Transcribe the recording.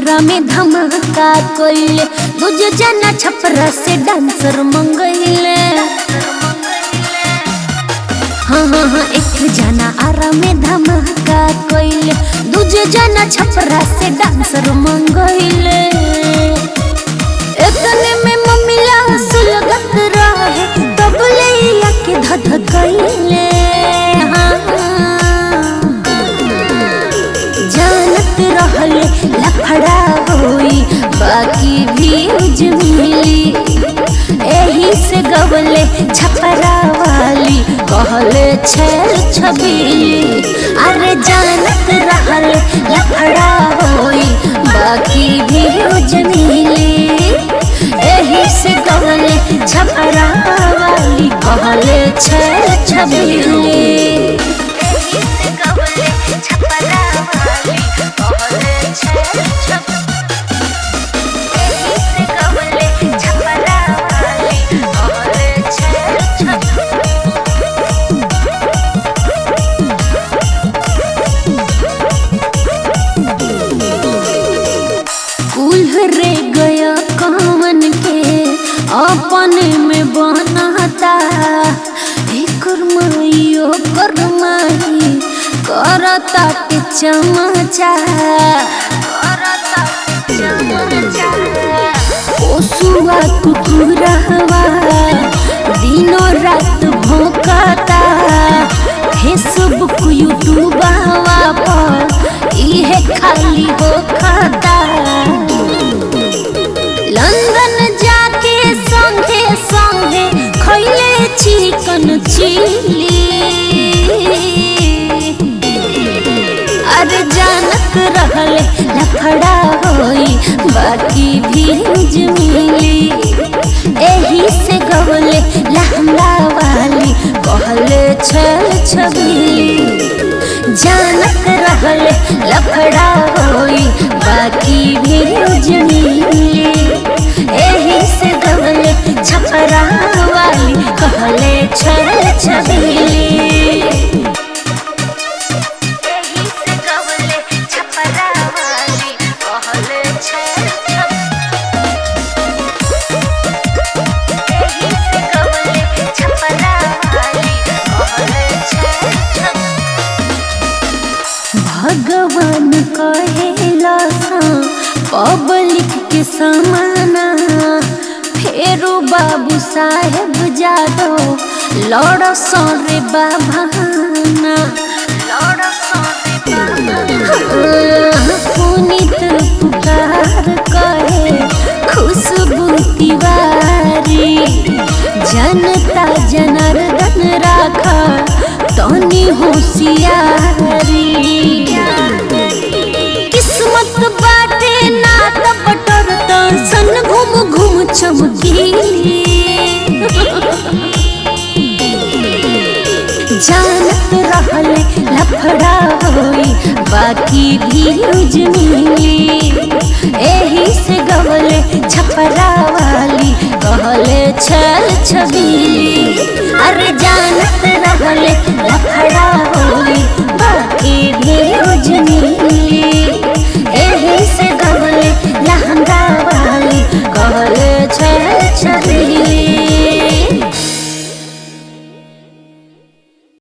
आरा में धमाका कोइले दूजे जना छपरा से डांसर मंगइले। हाँ हाँ हाँ एक जना आरा में धमाका कोइले दूजे जना छपरा से डांसर मंगइले। इतने में मम्मीला सुलगत रहे तबले आके धधकइले। रहले लफड़ा होई बाकी भी उजमिली एही से गवले छपरा वाली कहले छेल छबीली। अरे जानत रहले लफड़ा होई बाकी भी उजमिली एही से गवले छपरा वाली कहले छेल छबीली। रे गया कामन के अपने में बनाता करमाइयो करमाई करता के चमचा ओसुआ कुकुरवा दिनों रात भौंकता फेसबुक यूट्यूबवा पर इहे खाली हो खाता। लंदन जाके संगे संगे खइले चिकन चिली। अरे जानत रहले लफड़ा होई बाकी भी उजमिली एही से गवले लहंगा वाली कहले छल छबीली। जानत रहले लफड़ा होई बाकी भी उजमिली एही से गवले छपरा वाली कहले छल छबीली। भगवान कहेला पब्लिक के समाना फेरो बाबू साहेब जादो लड़ सौरे बाभाना पुनीत पुकार कहे खुशबू तिवारी जनता जनार्दन राखा तनी होशियारी। किस्मत बाटे ना त बटर सन घूम घूम चमकीली। जानत रहले लफड़ा होई बाकी भी उजमिली एही से गवले छपरा वाली कहले छल छबीली। अरे जानत रहले लफड़ा होई